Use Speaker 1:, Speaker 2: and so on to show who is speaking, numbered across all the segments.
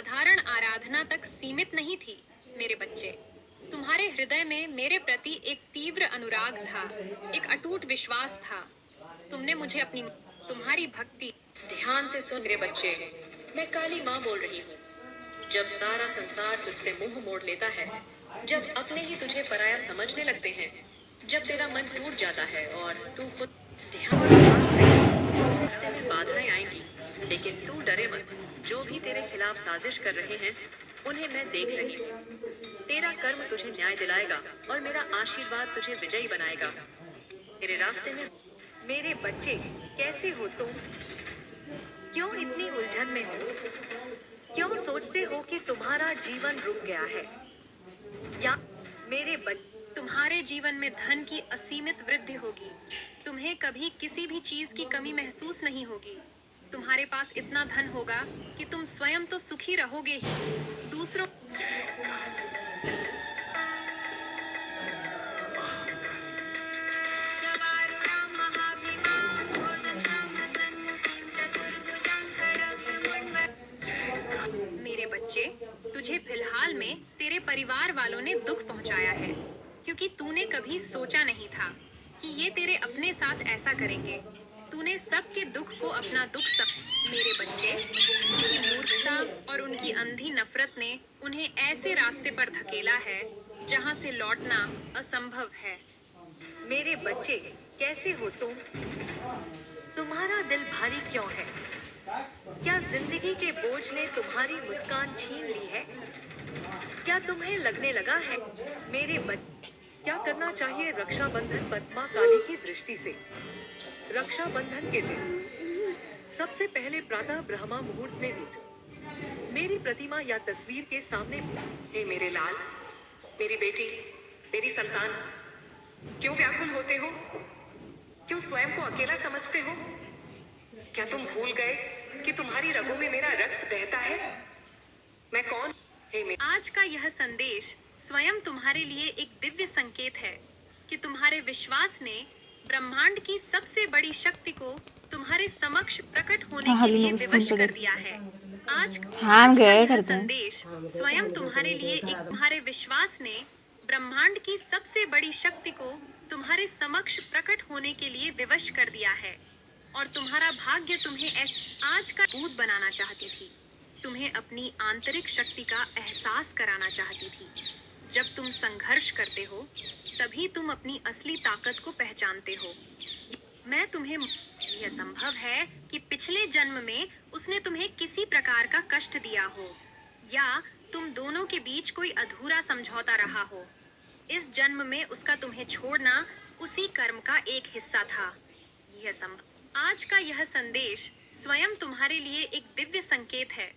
Speaker 1: साधारण आराधना तक सीमित नहीं थी मेरे बच्चे। तुम्हारे हृदय में मेरे प्रति एक तीव्र अनुराग था, एक अटूट विश्वास था। तुमने मुझे अपनी तुम्हारी भक्ति।
Speaker 2: ध्यान से सुन मेरे बच्चे, मैं काली माँ बोल रही हूँ। जब सारा संसार तुझसे मुंह मोड़ लेता है, जब अपने ही तुझे पराया समझने लगते हैं, जब तेरा मन टूट जाता है और तू खुद ध्यान से रास्ते में बाधाएं आएंगी, लेकिन तू डरे मत। जो भी तेरे खिलाफ साजिश कर रहे हैं, उन्हें मैं देख रही हूँ। तेरा कर्म तुझे न्याय दिलाएगा और मेरा आशीर्वाद तुझे विजयी बनाएगा। तेरे रास्ते में मेरे बच्चे कैसे हो तुम? क्यों इतनी उलझन में हो? क्यों सोचते हो कि तुम्हारा जीवन रुक गया है? या मेरे बच्चे,
Speaker 1: तुम्हारे जीवन में धन की असीमित वृद्धि होगी। तुम्हें कभी किसी भी चीज की कमी महसूस नहीं होगी। तुम्हारे पास इतना धन होगा कि तुम स्वयं तो सुखी रहोगे ही, दूसरों। मेरे बच्चे, तुझे फिलहाल में तेरे परिवार वालों ने दुख पहुंचाया है, क्योंकि तूने कभी सोचा नहीं था कि ये तेरे अपने साथ ऐसा करेंगे। तूने सबके दुख को अपना दुख मेरे बच्चे, उनकी मूर्खता और उनकी अंधी नफरत ने उन्हें ऐसे रास्ते पर धकेला है जहां से लौटना असंभव है।
Speaker 2: मेरे बच्चे कैसे हो तुम? तुम्हारा दिल भारी क्यों है? क्या जिंदगी के बोझ ने तुम्हारी मुस्कान छीन ली है? क्या तुम्हें लगने लगा है मेरे बच्चे क्या करना चाहिए रक्षाबंधन पर मां काली की दृष्टि से? रक्षाबंधन के दिन सबसे पहले प्रातः ब्रह्मा मुहूर्त में उठ मेरी प्रतिमा या तस्वीर के सामने। हे मेरे लाल, मेरी बेटी, मेरी संतान, क्यों व्याकुल होते हो? क्यों स्वयं को अकेला समझते हो? क्या तुम भूल गए कि तुम्हारी रगों में मेरा रक्त बहता है? मैं कौन?
Speaker 1: आज का यह संदेश स्वयं तुम्हारे लिए एक दिव्य संकेत है कि तुम्हारे विश्वास ने ब्रह्मांड की सबसे बड़ी शक्ति को तुम्हारे समक्ष प्रकट होने के लिए विवश कर दिया है। आज का यह संदेश स्वयं तुम्हारे लिए तुम्हारे विश्वास ने ब्रह्मांड की सबसे बड़ी शक्ति को तुम्हारे समक्ष प्रकट होने के लिए विवश कर दिया है, और तुम्हारा भाग्य तुम्हें आज का दूत बनाना चाहती थी। तुम्हें अपनी आंतरिक शक्ति का एहसास कराना चाहती थी। जब तुम संघर्ष करते हो, तभी तुम अपनी असली ताकत को पहचानते हो। मैं तुम्हें यह संभव है कि पिछले जन्म में उसने तुम्हें किसी प्रकार का कष्ट दिया हो, या तुम दोनों के बीच कोई अधूरा समझौता रहा हो। इस जन्म में उसका तुम्हें छोड़ना उसी कर्म का एक हिस्सा था। यह संभव आज का यह संदेश स्वयं तुम्हारे लिए एक दिव्य संकेत है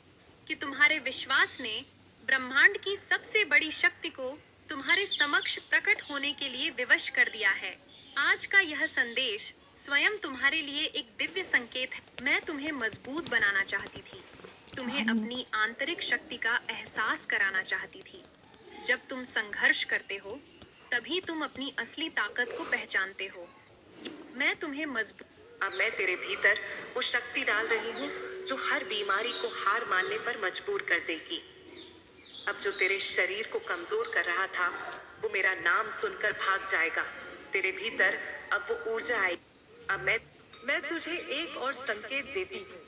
Speaker 1: कि तुम्हारे विश्वास ने ब्रह्मांड की सबसे बड़ी शक्ति को तुम्हारे समक्ष प्रकट होने के लिए विवश कर दिया है। आज का यह संदेश स्वयं तुम्हारे लिए एक दिव्य संकेत है। मैं तुम्हें मजबूत बनाना चाहती थी, तुम्हें अपनी आंतरिक शक्ति का एहसास कराना चाहती थी। जब तुम संघर्ष करते हो, तभी तुम अपनी असली ताकत को पहचानते हो। मैं तुम्हें मजबूत
Speaker 2: अब मैं तेरे भीतर वो शक्ति डाल रही हूँ जो हर बीमारी को हार मानने पर मजबूर कर देगी। अब जो तेरे शरीर को कमजोर कर रहा था, वो मेरा नाम सुनकर भाग जाएगा। तेरे भीतर अब वो ऊर्जा आई। अब मैं तुझे एक और संकेत देती हूँ,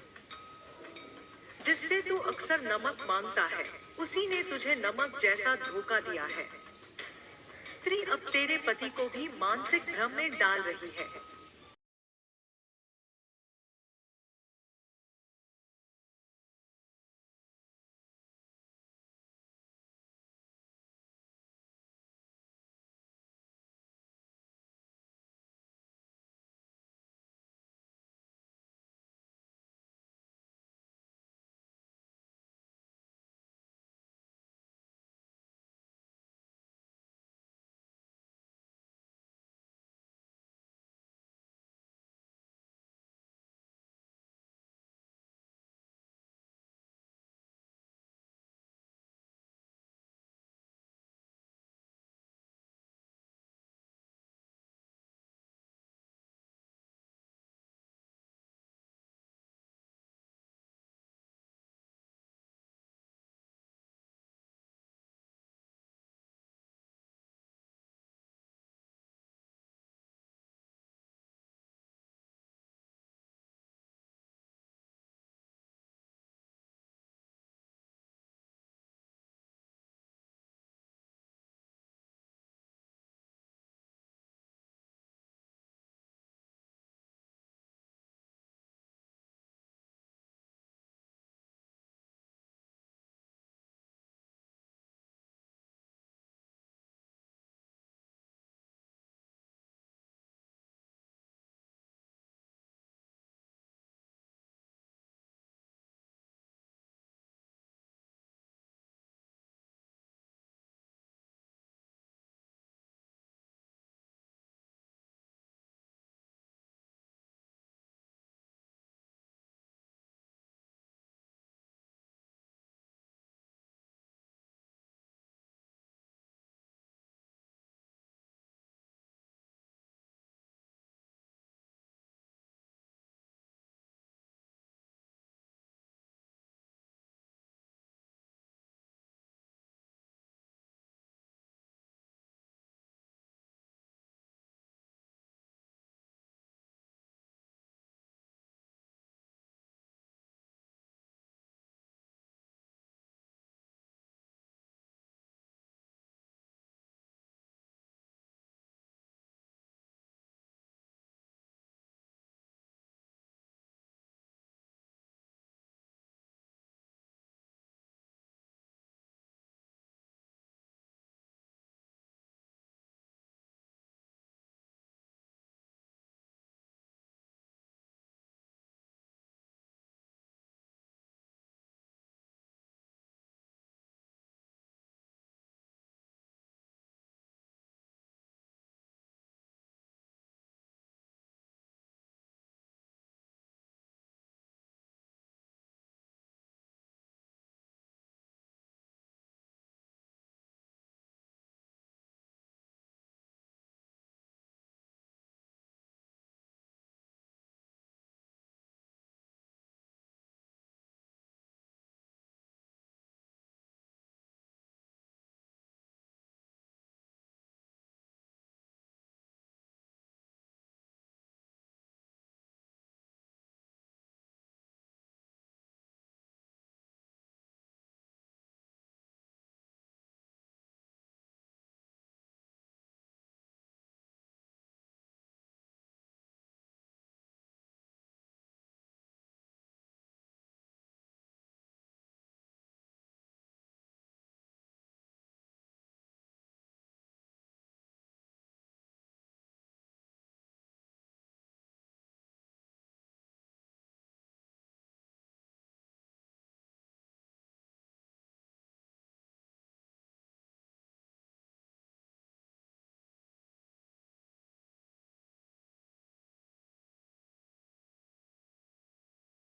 Speaker 2: जिससे तू अक्सर नमक मांगता है, उसी ने तुझे नमक जैसा धोखा दिया है। स्त्री अब तेरे पति को भी मानसिक भ्रम में डाल रही है।